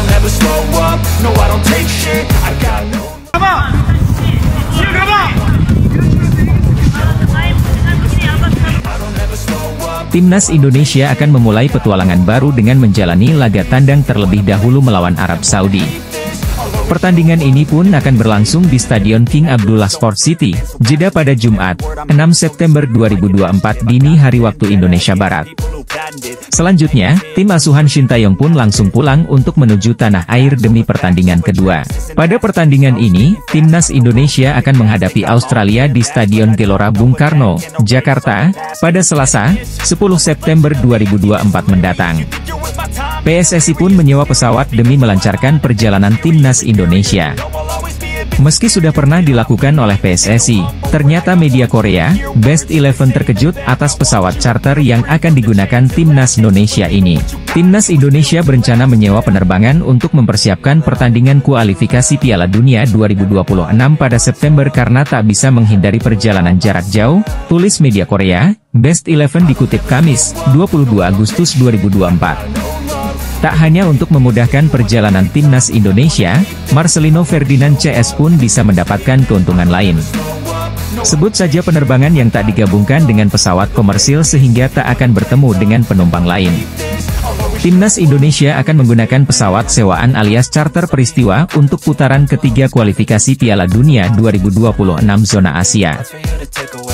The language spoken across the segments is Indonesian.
don't ever slow up, no I don't take shit, I got no. Timnas Indonesia akan memulai petualangan baru dengan menjalani laga tandang terlebih dahulu melawan Arab Saudi. Pertandingan ini pun akan berlangsung di Stadion King Abdullah Sport City, Jeddah pada Jumat, 6 September 2024 dini hari waktu Indonesia Barat. Selanjutnya, tim asuhan Shin Tae-yong pun langsung pulang untuk menuju tanah air demi pertandingan kedua. Pada pertandingan ini, Timnas Indonesia akan menghadapi Australia di Stadion Gelora Bung Karno, Jakarta, pada Selasa, 10 September 2024 mendatang. PSSI pun menyewa pesawat demi melancarkan perjalanan Timnas Indonesia. Meski sudah pernah dilakukan oleh PSSI, ternyata media Korea, Best 11 terkejut atas pesawat charter yang akan digunakan Timnas Indonesia ini. Timnas Indonesia berencana menyewa penerbangan untuk mempersiapkan pertandingan kualifikasi Piala Dunia 2026 pada September karena tak bisa menghindari perjalanan jarak jauh, tulis media Korea, Best 11 dikutip Kamis, 22 Agustus 2024. Tak hanya untuk memudahkan perjalanan Timnas Indonesia, Marcelino Ferdinand CS pun bisa mendapatkan keuntungan lain. Sebut saja penerbangan yang tak digabungkan dengan pesawat komersil sehingga tak akan bertemu dengan penumpang lain. Timnas Indonesia akan menggunakan pesawat sewaan alias charter peristiwa untuk putaran ketiga kualifikasi Piala Dunia 2026 zona Asia.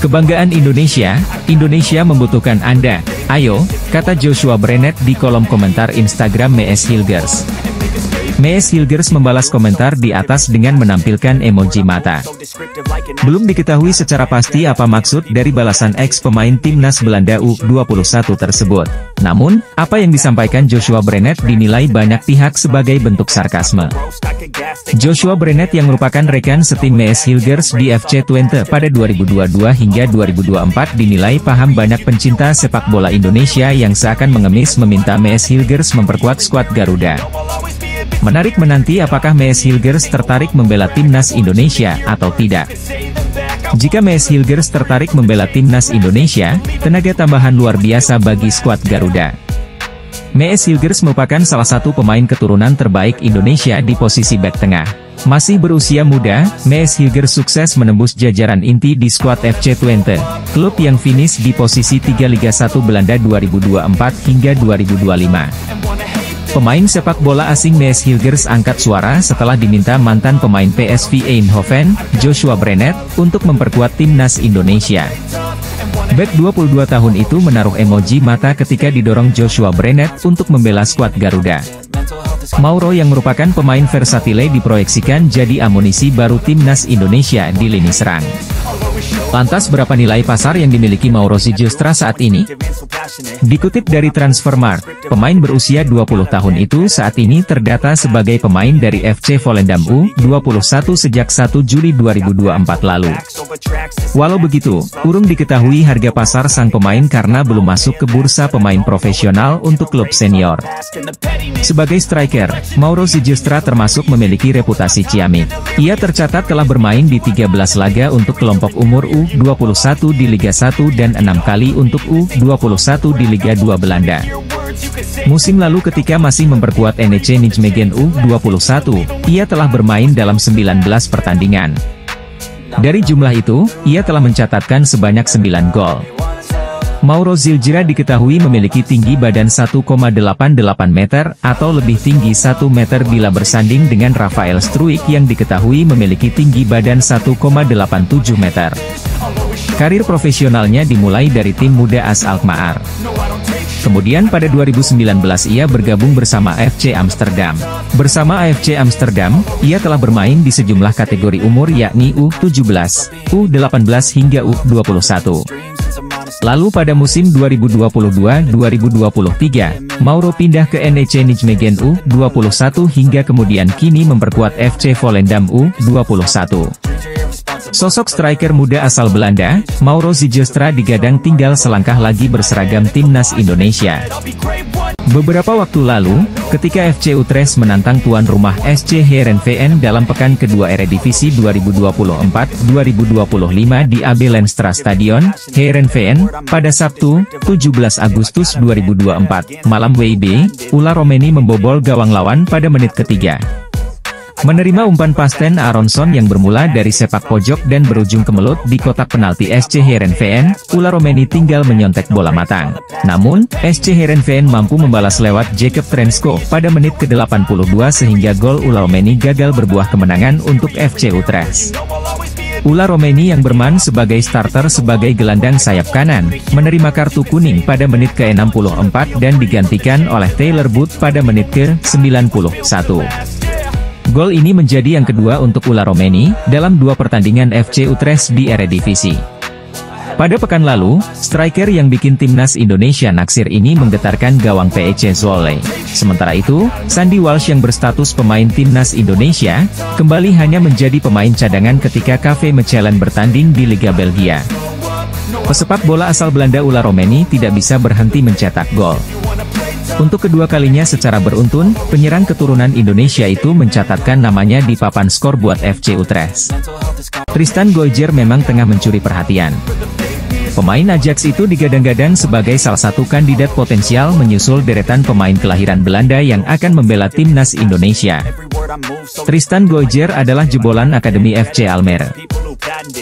Kebanggaan Indonesia, Indonesia membutuhkan Anda. Ayo, kata Joshua Brenet di kolom komentar Instagram Mees Hilgers. Mees Hilgers membalas komentar di atas dengan menampilkan emoji mata. Belum diketahui secara pasti apa maksud dari balasan ex-pemain Timnas Belanda U21 tersebut. Namun, apa yang disampaikan Joshua Brenet dinilai banyak pihak sebagai bentuk sarkasme. Joshua Brenet yang merupakan rekan setim Mees Hilgers di FC Twente pada 2022 hingga 2024 dinilai paham banyak pencinta sepak bola Indonesia yang seakan mengemis meminta Mees Hilgers memperkuat skuad Garuda. Menarik menanti apakah Mees Hilgers tertarik membela Timnas Indonesia atau tidak. Jika Mees Hilgers tertarik membela Timnas Indonesia, tenaga tambahan luar biasa bagi skuad Garuda. Mees Hilgers merupakan salah satu pemain keturunan terbaik Indonesia di posisi bek tengah. Masih berusia muda, Mees Hilgers sukses menembus jajaran inti di skuad FC Twente, klub yang finish di posisi 3 Liga 1 Belanda 2024 hingga 2025. Pemain sepak bola asing Mees Hilgers angkat suara setelah diminta mantan pemain PSV Eindhoven, Joshua Brenet, untuk memperkuat Timnas Indonesia. Bek 22 tahun itu menaruh emoji mata ketika didorong Joshua Brenet untuk membela skuad Garuda. Mauro yang merupakan pemain versatile diproyeksikan jadi amunisi baru Timnas Indonesia di lini serang. Lantas berapa nilai pasar yang dimiliki Mauro Sijostra saat ini? Dikutip dari Transfermarkt, pemain berusia 20 tahun itu saat ini terdata sebagai pemain dari FC Volendam U21 sejak 1 Juli 2024 lalu. Walau begitu, urung diketahui harga pasar sang pemain karena belum masuk ke bursa pemain profesional untuk klub senior. Sebagai striker, Mauro Sijostra termasuk memiliki reputasi ciamik. Ia tercatat telah bermain di 13 laga untuk kelompok umur U21 di Liga 1 dan 6 kali untuk U21 di Liga 2 Belanda. Musim lalu ketika masih memperkuat NEC Nijmegen U21, ia telah bermain dalam 19 pertandingan. Dari jumlah itu, ia telah mencatatkan sebanyak 9 gol. Mauro Sijostra diketahui memiliki tinggi badan 1,88 meter atau lebih tinggi 1 meter bila bersanding dengan Rafael Struijk yang diketahui memiliki tinggi badan 1,87 meter. Karir profesionalnya dimulai dari tim muda AS Alkmaar. Kemudian pada 2019 ia bergabung bersama FC Amsterdam. Bersama AFC Amsterdam, ia telah bermain di sejumlah kategori umur yakni U17, U18 hingga U21. Lalu pada musim 2022-2023, Mauro pindah ke NEC Nijmegen U21 hingga kemudian kini memperkuat FC Volendam U21. Sosok striker muda asal Belanda, Mauro Zijlstra digadang tinggal selangkah lagi berseragam timnas Indonesia. Beberapa waktu lalu, ketika FC Utrecht menantang tuan rumah SC Heerenveen dalam pekan kedua Eredivisie 2024-2025 di AB Lenstra Stadion, Heerenveen, pada Sabtu, 17 Agustus 2024, malam WIB, Ula Romeni membobol gawang lawan pada menit ketiga. Menerima umpan pasten Aronson yang bermula dari sepak pojok dan berujung kemelut di kotak penalti SC Heerenveen, Ula Romeni tinggal menyontek bola matang. Namun, SC Heerenveen mampu membalas lewat Jacob Trensko pada menit ke-82 sehingga gol Ula Romeni gagal berbuah kemenangan untuk FC Utrecht. Ula Romeni yang bermain sebagai starter sebagai gelandang sayap kanan, menerima kartu kuning pada menit ke-64 dan digantikan oleh Taylor Booth pada menit ke-91. Gol ini menjadi yang kedua untuk Ula Romeni, dalam dua pertandingan FC Utrecht di Eredivisie. Pada pekan lalu, striker yang bikin timnas Indonesia naksir ini menggetarkan gawang PEC Zwolle. Sementara itu, Sandy Walsh yang berstatus pemain timnas Indonesia, kembali hanya menjadi pemain cadangan ketika KV Mechelen bertanding di Liga Belgia. Pesepak bola asal Belanda Ula Romeni tidak bisa berhenti mencetak gol. Untuk kedua kalinya secara beruntun, penyerang keturunan Indonesia itu mencatatkan namanya di papan skor buat FC Utrecht. Tristan Goijer memang tengah mencuri perhatian. Pemain Ajax itu digadang-gadang sebagai salah satu kandidat potensial menyusul deretan pemain kelahiran Belanda yang akan membela timnas Indonesia. Tristan Goijer adalah jebolan Akademi FC Almere.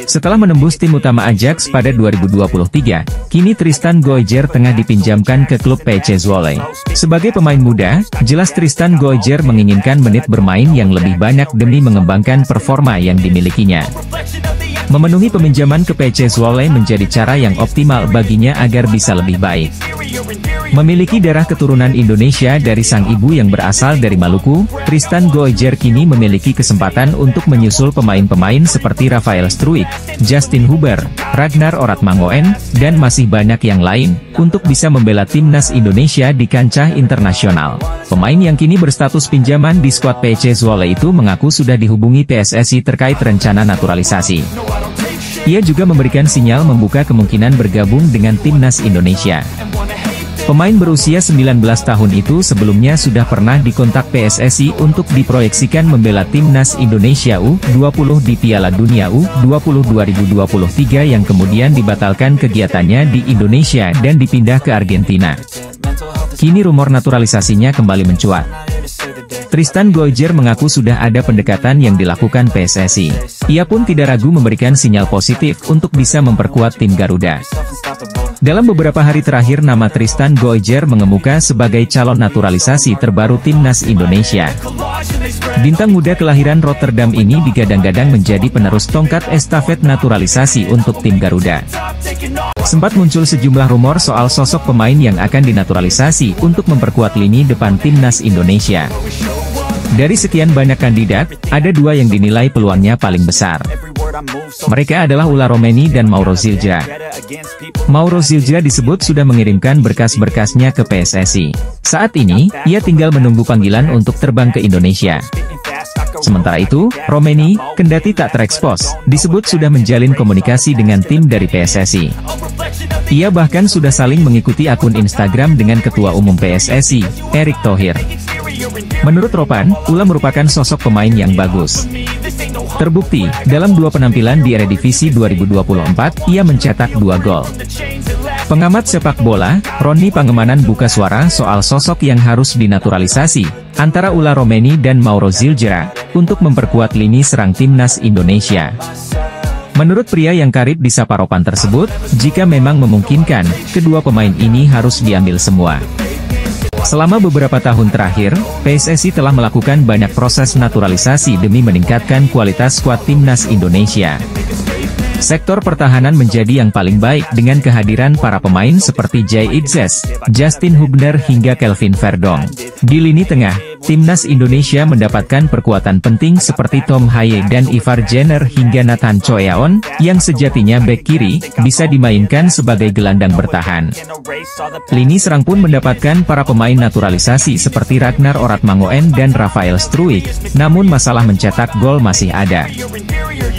Setelah menembus tim utama Ajax pada 2023, kini Tristan Goijer tengah dipinjamkan ke klub PEC Zwolle. Sebagai pemain muda, jelas Tristan Goijer menginginkan menit bermain yang lebih banyak demi mengembangkan performa yang dimilikinya. Memenuhi peminjaman ke PEC Zwolle menjadi cara yang optimal baginya agar bisa lebih baik. Memiliki darah keturunan Indonesia dari sang ibu yang berasal dari Maluku, Tristan Goijer kini memiliki kesempatan untuk menyusul pemain-pemain seperti Rafael Struijk, Justin Huber, Ragnar Oratmangoen, dan masih banyak yang lain, untuk bisa membela timnas Indonesia di kancah internasional. Pemain yang kini berstatus pinjaman di skuad PEC Zwolle itu mengaku sudah dihubungi PSSI terkait rencana naturalisasi. Ia juga memberikan sinyal membuka kemungkinan bergabung dengan timnas Indonesia. Pemain berusia 19 tahun itu sebelumnya sudah pernah dikontak PSSI untuk diproyeksikan membela timnas Indonesia U20 di Piala Dunia U20 2023 yang kemudian dibatalkan kegiatannya di Indonesia dan dipindah ke Argentina. Kini rumor naturalisasinya kembali mencuat. Tristan Goijer mengaku sudah ada pendekatan yang dilakukan PSSI. Ia pun tidak ragu memberikan sinyal positif untuk bisa memperkuat tim Garuda. Dalam beberapa hari terakhir nama Tristan Goijer mengemuka sebagai calon naturalisasi terbaru timnas Indonesia. Bintang muda kelahiran Rotterdam ini digadang-gadang menjadi penerus tongkat estafet naturalisasi untuk tim Garuda. Sempat muncul sejumlah rumor soal sosok pemain yang akan dinaturalisasi untuk memperkuat lini depan timnas Indonesia. Dari sekian banyak kandidat, ada dua yang dinilai peluangnya paling besar. Mereka adalah Ula Romeni dan Mauro Zijlstra. Mauro Zijlstra disebut sudah mengirimkan berkas-berkasnya ke PSSI. Saat ini, ia tinggal menunggu panggilan untuk terbang ke Indonesia. Sementara itu, Romeni, kendati tak terekspos, disebut sudah menjalin komunikasi dengan tim dari PSSI. Ia bahkan sudah saling mengikuti akun Instagram dengan Ketua Umum PSSI, Erick Thohir. Menurut Ropan, Ula merupakan sosok pemain yang bagus. Terbukti, dalam dua penampilan di Eredivisie 2024, ia mencetak 2 gol. Pengamat sepak bola, Roni Pangemanan buka suara soal sosok yang harus dinaturalisasi, antara Ula Romeni dan Mauro Zijlstra, untuk memperkuat lini serang timnas Indonesia. Menurut pria yang karib disapa Ropan tersebut, jika memang memungkinkan, kedua pemain ini harus diambil semua. Selama beberapa tahun terakhir, PSSI telah melakukan banyak proses naturalisasi demi meningkatkan kualitas skuad timnas Indonesia. Sektor pertahanan menjadi yang paling baik dengan kehadiran para pemain seperti Jay Itzes, Justin Hubner hingga Kelvin Verdong. Di lini tengah, timnas Indonesia mendapatkan perkuatan penting seperti Tom Haye dan Ivar Jenner hingga Nathan Choeaon, yang sejatinya bek kiri, bisa dimainkan sebagai gelandang bertahan. Lini serang pun mendapatkan para pemain naturalisasi seperti Ragnar Oratmangoen dan Rafael Struijk, namun masalah mencetak gol masih ada.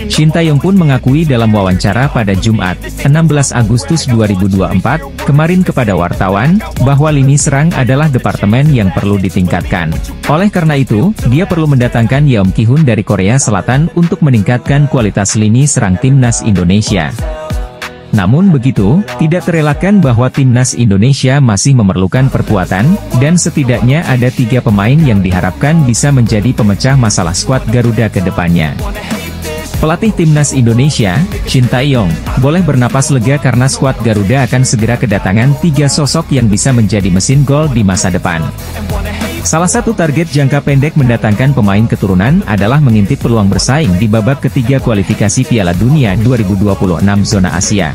Shin Tae-yong pun mengakui dalam wawancara pada Jumat, 16 Agustus 2024, kemarin kepada wartawan, bahwa lini serang adalah departemen yang perlu ditingkatkan. Oleh karena itu, dia perlu mendatangkan Yeom Ki-hun dari Korea Selatan untuk meningkatkan kualitas lini serang timnas Indonesia. Namun begitu, tidak terelakkan bahwa timnas Indonesia masih memerlukan perkuatan, dan setidaknya ada 3 pemain yang diharapkan bisa menjadi pemecah masalah skuad Garuda ke depannya. Pelatih timnas Indonesia, Shin Tae-yong, boleh bernapas lega karena skuad Garuda akan segera kedatangan 3 sosok yang bisa menjadi mesin gol di masa depan. Salah satu target jangka pendek mendatangkan pemain keturunan adalah mengintip peluang bersaing di babak ketiga kualifikasi Piala Dunia 2026 zona Asia.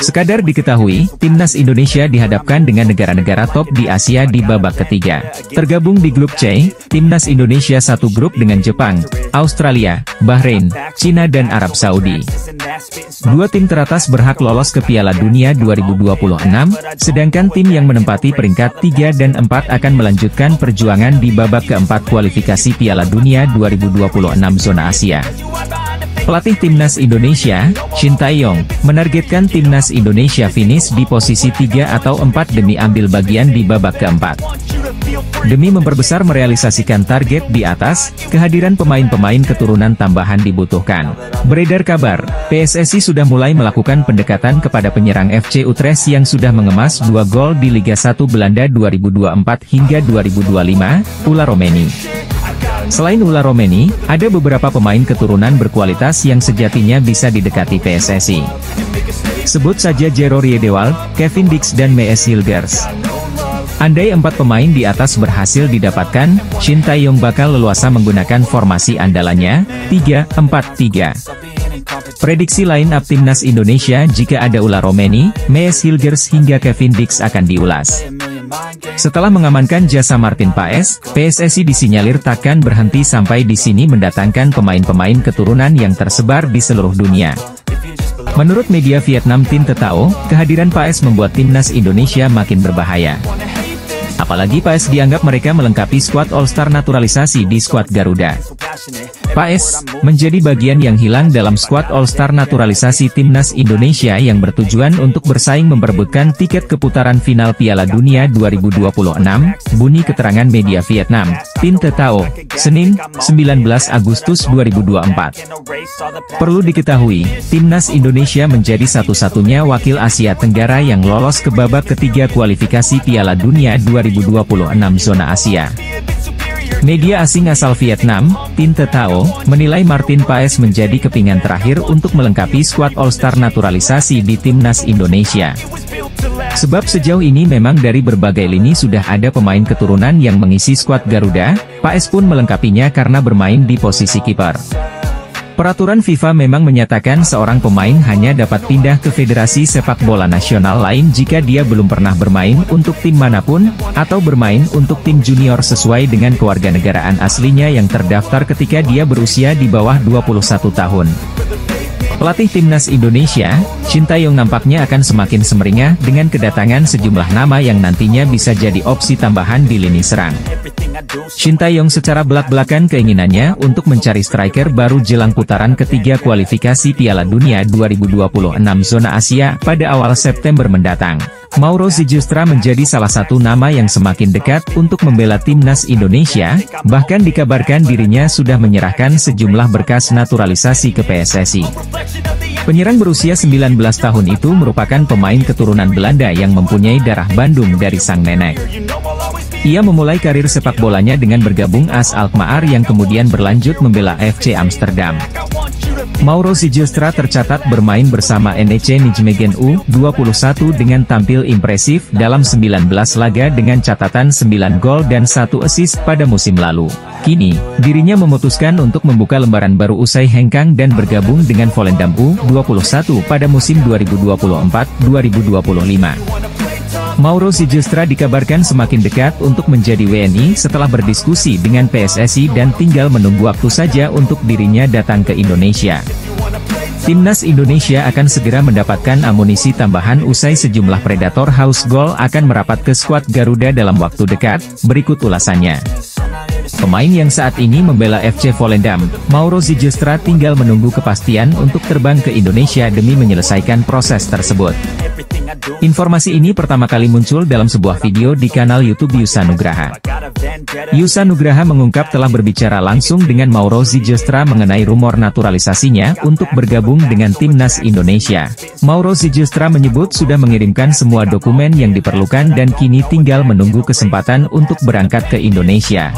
Sekadar diketahui, timnas Indonesia dihadapkan dengan negara-negara top di Asia di babak ketiga. Tergabung di grup C, timnas Indonesia satu grup dengan Jepang, Australia, Bahrain, Cina dan Arab Saudi. 2 tim teratas berhak lolos ke Piala Dunia 2026, sedangkan tim yang menempati peringkat 3 dan 4 akan melanjutkan perjuangan di babak keempat kualifikasi Piala Dunia 2026 zona Asia. Pelatih timnas Indonesia, Shin Tae-yong, menargetkan timnas Indonesia finish di posisi 3 atau 4 demi ambil bagian di babak keempat. Demi memperbesar merealisasikan target di atas, kehadiran pemain-pemain keturunan tambahan dibutuhkan. Beredar kabar, PSSI sudah mulai melakukan pendekatan kepada penyerang FC Utrecht yang sudah mengemas 2 gol di Liga 1 Belanda 2024 hingga 2025, Ula Romeni. Selain Ula Romeni, ada beberapa pemain keturunan berkualitas yang sejatinya bisa didekati PSSI. Sebut saja Jero Riedewald, Kevin Dix dan Mees Hilgers. Andai 4 pemain di atas berhasil didapatkan, Shin Tae-yong bakal leluasa menggunakan formasi andalannya, 3-4-3. Prediksi line-up timnas Indonesia jika ada Ula Romeni, Mees Hilgers hingga Kevin Dix akan diulas. Setelah mengamankan jasa Martin Paes, PSSI disinyalir takkan berhenti sampai di sini mendatangkan pemain-pemain keturunan yang tersebar di seluruh dunia. Menurut media Vietnam Tin Tetao, kehadiran Paes membuat timnas Indonesia makin berbahaya. Apalagi Paes dianggap mereka melengkapi skuad All-Star naturalisasi di skuad Garuda. Paes menjadi bagian yang hilang dalam skuad All-Star naturalisasi timnas Indonesia yang bertujuan untuk bersaing memperebutkan tiket ke putaran final Piala Dunia 2026, bunyi keterangan media Vietnam, Tin Tetao, Senin, 19 Agustus 2024. Perlu diketahui, timnas Indonesia menjadi satu-satunya wakil Asia Tenggara yang lolos ke babak ketiga kualifikasi Piala Dunia 2026 zona Asia. Media asing asal Vietnam, Tin Tetao, menilai Martin Paes menjadi kepingan terakhir untuk melengkapi skuad All-Star naturalisasi di timnas Indonesia. Sebab sejauh ini memang dari berbagai lini sudah ada pemain keturunan yang mengisi skuad Garuda, Paes pun melengkapinya karena bermain di posisi kiper. Peraturan FIFA memang menyatakan seorang pemain hanya dapat pindah ke federasi sepak bola nasional lain jika dia belum pernah bermain untuk tim manapun, atau bermain untuk tim junior sesuai dengan kewarganegaraan aslinya yang terdaftar ketika dia berusia di bawah 21 tahun. Pelatih timnas Indonesia, Shin Tae-yong nampaknya akan semakin semeringah dengan kedatangan sejumlah nama yang nantinya bisa jadi opsi tambahan di lini serang. Shin Tae-yong secara belak-belakan keinginannya untuk mencari striker baru jelang putaran ketiga kualifikasi Piala Dunia 2026 zona Asia pada awal September mendatang. Mauro Zijustra menjadi salah satu nama yang semakin dekat untuk membela timnas Indonesia, bahkan dikabarkan dirinya sudah menyerahkan sejumlah berkas naturalisasi ke PSSI. Penyerang berusia 19 tahun itu merupakan pemain keturunan Belanda yang mempunyai darah Bandung dari sang nenek. Ia memulai karir sepak bolanya dengan bergabung AS Alkmaar yang kemudian berlanjut membela FC Amsterdam. Mauro Zijustra tercatat bermain bersama NEC Nijmegen U21 dengan tampil impresif dalam 19 laga dengan catatan 9 gol dan 1 assist pada musim lalu. Kini, dirinya memutuskan untuk membuka lembaran baru usai hengkang dan bergabung dengan Volendam U21 pada musim 2024-2025. Mauro Zylstra dikabarkan semakin dekat untuk menjadi WNI setelah berdiskusi dengan PSSI dan tinggal menunggu waktu saja untuk dirinya datang ke Indonesia. Timnas Indonesia akan segera mendapatkan amunisi tambahan usai sejumlah predator house goal akan merapat ke skuad Garuda dalam waktu dekat, berikut ulasannya. Pemain yang saat ini membela FC Volendam, Mauro Zylstra tinggal menunggu kepastian untuk terbang ke Indonesia demi menyelesaikan proses tersebut. Informasi ini pertama kali muncul dalam sebuah video di kanal YouTube Yusa Nugraha. Yusa Nugraha mengungkap telah berbicara langsung dengan Mauro Zylstra mengenai rumor naturalisasinya untuk bergabung dengan Timnas Indonesia. Mauro Zylstra menyebut sudah mengirimkan semua dokumen yang diperlukan dan kini tinggal menunggu kesempatan untuk berangkat ke Indonesia.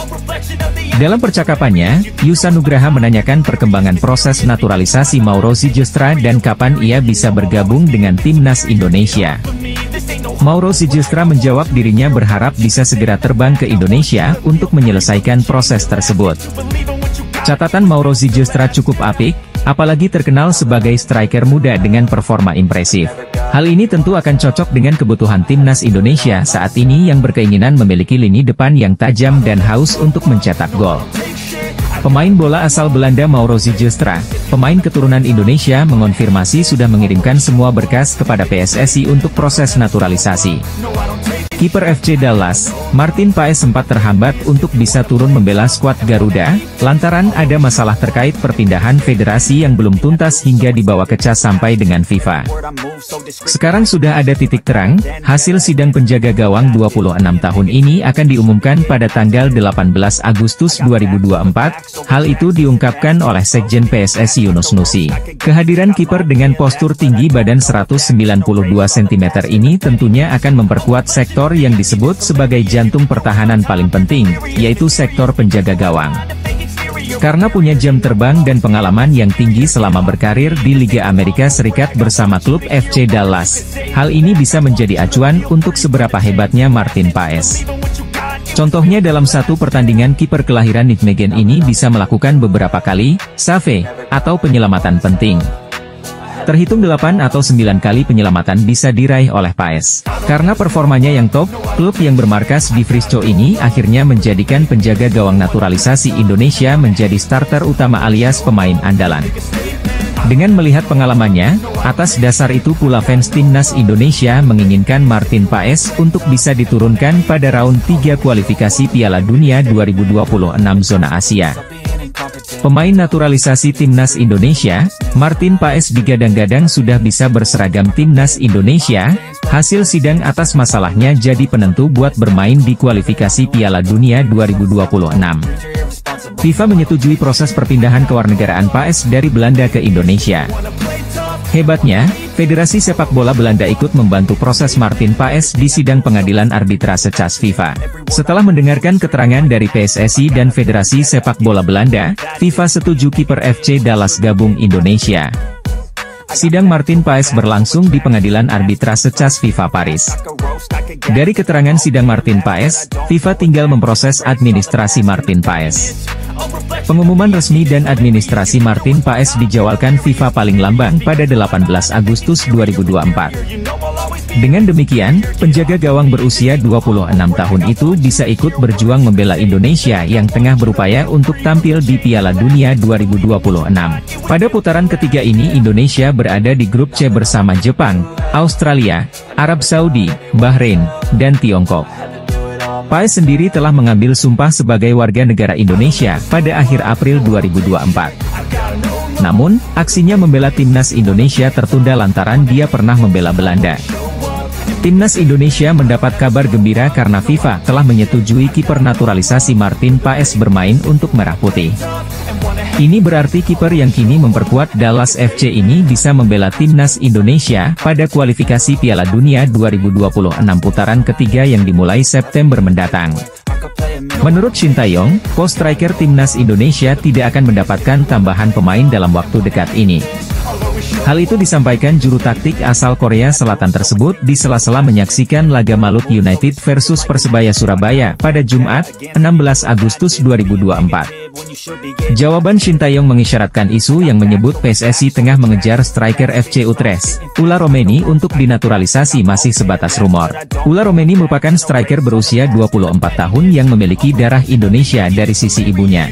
Dalam percakapannya, Yusa Nugraha menanyakan perkembangan proses naturalisasi Mauro Zylstra dan kapan ia bisa bergabung dengan Timnas Indonesia. Mauro Zylstra menjawab dirinya berharap bisa segera terbang ke Indonesia untuk menyelesaikan proses tersebut. Catatan Mauro Zylstra cukup apik, apalagi terkenal sebagai striker muda dengan performa impresif. Hal ini tentu akan cocok dengan kebutuhan Timnas Indonesia saat ini yang berkeinginan memiliki lini depan yang tajam dan haus untuk mencetak gol. Pemain bola asal Belanda Mauro Zylstra, pemain keturunan Indonesia mengonfirmasi sudah mengirimkan semua berkas kepada PSSI untuk proses naturalisasi. Kiper FC Dallas, Martin Paes sempat terhambat untuk bisa turun membela skuad Garuda, lantaran ada masalah terkait perpindahan federasi yang belum tuntas hingga dibawa ke CAS sampai dengan FIFA. Sekarang sudah ada titik terang, hasil sidang penjaga gawang 26 tahun ini akan diumumkan pada tanggal 18 Agustus 2024, hal itu diungkapkan oleh Sekjen PSSI Yunus Nusi. Kehadiran kiper dengan postur tinggi badan 192 cm ini tentunya akan memperkuat sektor yang disebut sebagai jantung pertahanan paling penting, yaitu sektor penjaga gawang. Karena punya jam terbang dan pengalaman yang tinggi selama berkarir di Liga Amerika Serikat bersama klub FC Dallas, hal ini bisa menjadi acuan untuk seberapa hebatnya Martin Paes. Contohnya dalam satu pertandingan kiper kelahiran Nijmegen ini bisa melakukan beberapa kali save atau penyelamatan penting. Terhitung 8 atau 9 kali penyelamatan bisa diraih oleh Paes. Karena performanya yang top, klub yang bermarkas di Frisco ini akhirnya menjadikan penjaga gawang naturalisasi Indonesia menjadi starter utama alias pemain andalan. Dengan melihat pengalamannya, atas dasar itu pula fans Timnas Indonesia menginginkan Martin Paes untuk bisa diturunkan pada round 3 kualifikasi Piala Dunia 2026 zona Asia. Pemain naturalisasi Timnas Indonesia, Martin Paes digadang-gadang sudah bisa berseragam Timnas Indonesia, hasil sidang atas masalahnya jadi penentu buat bermain di kualifikasi Piala Dunia 2026. FIFA menyetujui proses perpindahan kewarganegaraan Paes dari Belanda ke Indonesia. Hebatnya, Federasi Sepak Bola Belanda ikut membantu proses Martin Paes di sidang pengadilan arbitrase CAS FIFA. Setelah mendengarkan keterangan dari PSSI dan Federasi Sepak Bola Belanda, FIFA setuju kiper FC Dallas gabung Indonesia. Sidang Martin Paes berlangsung di pengadilan arbitrase CAS FIFA Paris. Dari keterangan sidang Martin Paes, FIFA tinggal memproses administrasi Martin Paes. Pengumuman resmi dan administrasi Martin Paes dijadwalkan FIFA paling lamban pada 18 Agustus 2024. Dengan demikian, penjaga gawang berusia 26 tahun itu bisa ikut berjuang membela Indonesia yang tengah berupaya untuk tampil di Piala Dunia 2026. Pada putaran ketiga ini Indonesia berada di grup C bersama Jepang, Australia, Arab Saudi, Bahrain, dan Tiongkok. Paes sendiri telah mengambil sumpah sebagai warga negara Indonesia pada akhir April 2024. Namun, aksinya membela Timnas Indonesia tertunda lantaran dia pernah membela Belanda. Timnas Indonesia mendapat kabar gembira karena FIFA telah menyetujui kiper naturalisasi Martin Paes bermain untuk Merah Putih. Ini berarti kiper yang kini memperkuat Dallas FC ini bisa membela Timnas Indonesia pada kualifikasi Piala Dunia 2026 putaran ketiga yang dimulai September mendatang. Menurut Shin Tae-yong, pos striker Timnas Indonesia tidak akan mendapatkan tambahan pemain dalam waktu dekat ini. Hal itu disampaikan juru taktik asal Korea Selatan tersebut di sela-sela menyaksikan laga Malut United versus Persebaya Surabaya pada Jumat, 16 Agustus 2024. Jawaban Shin Tae-yong mengisyaratkan isu yang menyebut PSSI tengah mengejar striker FC Utrecht, Ula Romeni untuk dinaturalisasi masih sebatas rumor. Ula Romeni merupakan striker berusia 24 tahun yang memiliki darah Indonesia dari sisi ibunya.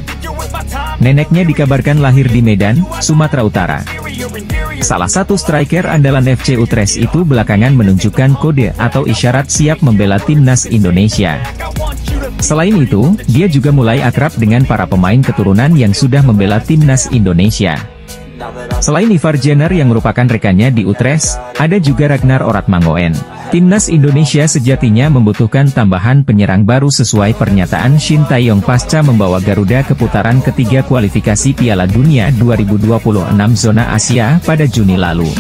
Neneknya dikabarkan lahir di Medan, Sumatera Utara. Salah satu striker andalan FC Utrecht itu belakangan menunjukkan kode atau isyarat siap membela timnas Indonesia. Selain itu, dia juga mulai akrab dengan para pemain keturunan yang sudah membela timnas Indonesia. Selain Ivar Jenner yang merupakan rekannya di Utrecht, ada juga Ragnar Oratmangoen. Timnas Indonesia sejatinya membutuhkan tambahan penyerang baru sesuai pernyataan Shin Tae-yong pasca membawa Garuda ke putaran ketiga kualifikasi Piala Dunia 2026 zona Asia pada Juni lalu.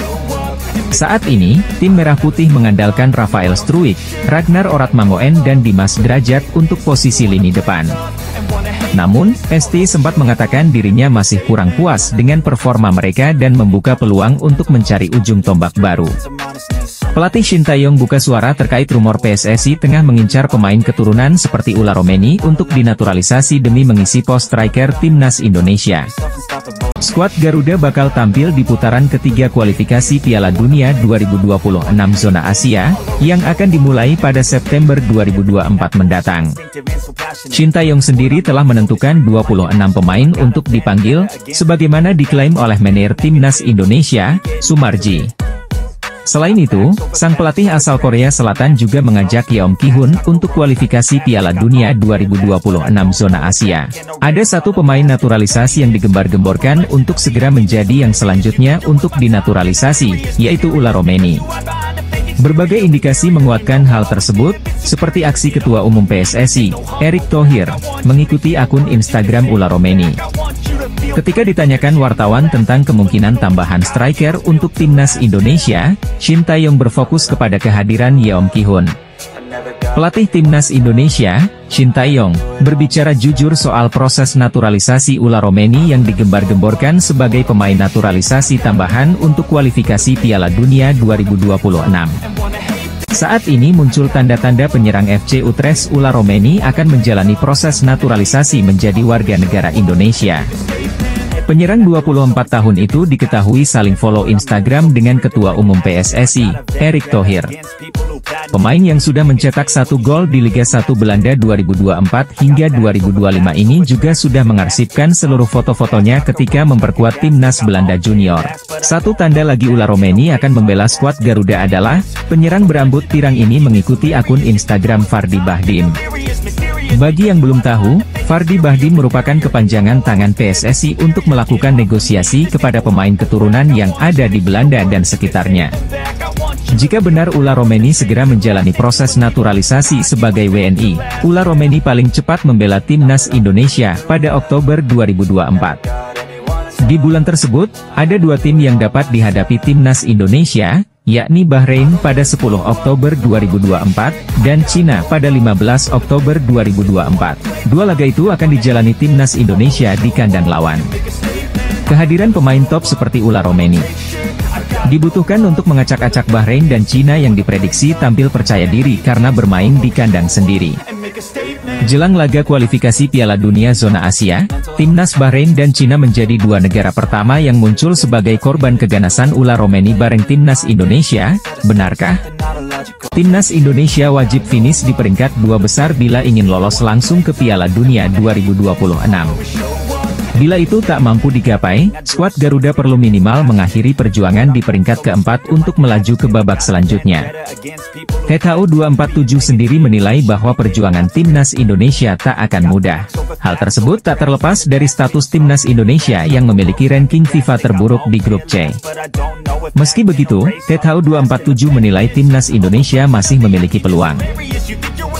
Saat ini, tim Merah Putih mengandalkan Rafael Struijk, Ragnar Oratmangoen dan Dimas Derajat untuk posisi lini depan. Namun, ST sempat mengatakan dirinya masih kurang puas dengan performa mereka dan membuka peluang untuk mencari ujung tombak baru. Pelatih Shin Tae-yong buka suara terkait rumor PSSI tengah mengincar pemain keturunan seperti Ula Romeni untuk dinaturalisasi demi mengisi pos striker timnas Indonesia. Skuad Garuda bakal tampil di putaran ketiga kualifikasi Piala Dunia 2026 zona Asia, yang akan dimulai pada September 2024 mendatang. Shin Tae-yong sendiri telah menentukan 26 pemain untuk dipanggil, sebagaimana diklaim oleh manajer timnas Indonesia, Sumarji. Selain itu, sang pelatih asal Korea Selatan juga mengajak Yeom Ki-hun untuk kualifikasi Piala Dunia 2026 zona Asia. Ada satu pemain naturalisasi yang digembar-gemborkan untuk segera menjadi yang selanjutnya untuk dinaturalisasi, yaitu Ula Romeni. Berbagai indikasi menguatkan hal tersebut, seperti aksi Ketua Umum PSSI, Erick Thohir, mengikuti akun Instagram Ula Romeni. Ketika ditanyakan wartawan tentang kemungkinan tambahan striker untuk timnas Indonesia, Shin Tae-yong berfokus kepada kehadiran Yeom Ki-hun. Pelatih timnas Indonesia, Shin Tae-yong, berbicara jujur soal proses naturalisasi Ula Romeni yang digembar-gemborkan sebagai pemain naturalisasi tambahan untuk kualifikasi Piala Dunia 2026. Saat ini muncul tanda-tanda penyerang FC Utrecht Ula Romeni akan menjalani proses naturalisasi menjadi warga negara Indonesia. Penyerang 24 tahun itu diketahui saling follow Instagram dengan Ketua Umum PSSI, Erick Thohir. Pemain yang sudah mencetak 1 gol di Liga 1 Belanda 2024 hingga 2025 ini juga sudah mengarsipkan seluruh foto-fotonya ketika memperkuat timnas Belanda Junior. Satu tanda lagi Ula Romeni akan membela skuad Garuda adalah, penyerang berambut pirang ini mengikuti akun Instagram Fardi Bahdim. Bagi yang belum tahu, Fardi Bahdim merupakan kepanjangan tangan PSSI untuk melakukan negosiasi kepada pemain keturunan yang ada di Belanda dan sekitarnya. Jika benar Ula Romeni segera menjalani proses naturalisasi sebagai WNI, Ula Romeni paling cepat membela timnas Indonesia pada Oktober 2024. Di bulan tersebut, ada dua tim yang dapat dihadapi timnas Indonesia, yakni Bahrain pada 10 Oktober 2024, dan Cina pada 15 Oktober 2024. Dua laga itu akan dijalani timnas Indonesia di kandang lawan. Kehadiran pemain top seperti Ula Romeni dibutuhkan untuk mengacak-acak Bahrain dan Cina yang diprediksi tampil percaya diri karena bermain di kandang sendiri. Jelang laga kualifikasi Piala Dunia zona Asia, timnas Bahrain dan Cina menjadi dua negara pertama yang muncul sebagai korban keganasan Ula Romeni bareng timnas Indonesia. Benarkah? Timnas Indonesia wajib finish di peringkat 2 besar bila ingin lolos langsung ke Piala Dunia 2026. Bila itu tak mampu digapai, skuad Garuda perlu minimal mengakhiri perjuangan di peringkat keempat untuk melaju ke babak selanjutnya. THU 247 sendiri menilai bahwa perjuangan timnas Indonesia tak akan mudah. Hal tersebut tak terlepas dari status timnas Indonesia yang memiliki ranking FIFA terburuk di grup C. Meski begitu, THU 247 menilai timnas Indonesia masih memiliki peluang.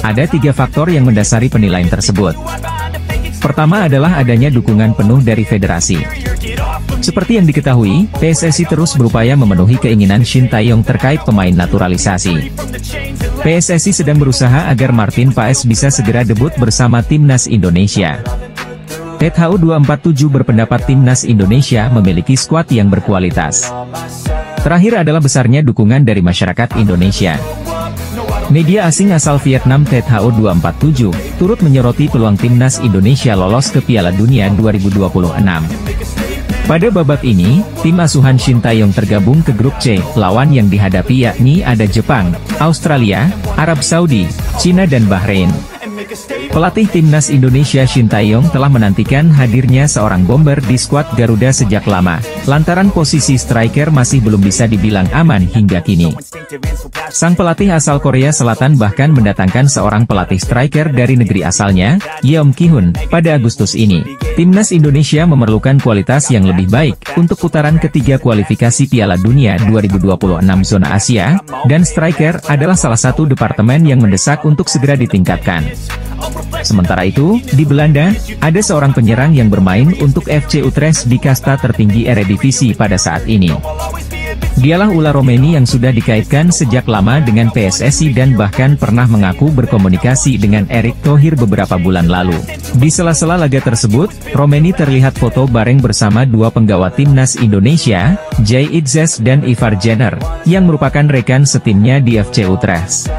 Ada 3 faktor yang mendasari penilaian tersebut. Pertama adalah adanya dukungan penuh dari federasi. Seperti yang diketahui, PSSI terus berupaya memenuhi keinginan Shin Tae-yong terkait pemain naturalisasi. PSSI sedang berusaha agar Martin Paes bisa segera debut bersama timnas Indonesia. THU247 berpendapat timnas Indonesia memiliki skuad yang berkualitas. Terakhir adalah besarnya dukungan dari masyarakat Indonesia. Media asing asal Vietnam THU247 turut menyoroti peluang timnas Indonesia lolos ke Piala Dunia 2026. Pada babak ini, tim asuhan Shin Tae-yong tergabung ke grup C, lawan yang dihadapi yakni ada Jepang, Australia, Arab Saudi, Cina dan Bahrain. Pelatih timnas Indonesia Shin Tae-yong telah menantikan hadirnya seorang bomber di skuad Garuda sejak lama, lantaran posisi striker masih belum bisa dibilang aman hingga kini. Sang pelatih asal Korea Selatan bahkan mendatangkan seorang pelatih striker dari negeri asalnya, Yeom Ki-hun, pada Agustus ini. Timnas Indonesia memerlukan kualitas yang lebih baik untuk putaran ketiga kualifikasi Piala Dunia 2026 zona Asia, dan striker adalah salah satu departemen yang mendesak untuk segera ditingkatkan. Sementara itu, di Belanda, ada seorang penyerang yang bermain untuk FC Utrecht di kasta tertinggi Eredivisie pada saat ini. Dialah Ula Romeni yang sudah dikaitkan sejak lama dengan PSSI dan bahkan pernah mengaku berkomunikasi dengan Erick Thohir beberapa bulan lalu. Di sela-sela laga tersebut, Romeni terlihat foto bareng bersama dua penggawa timnas Indonesia, Jay Itzes dan Ivar Jenner, yang merupakan rekan setimnya di FC Utrecht.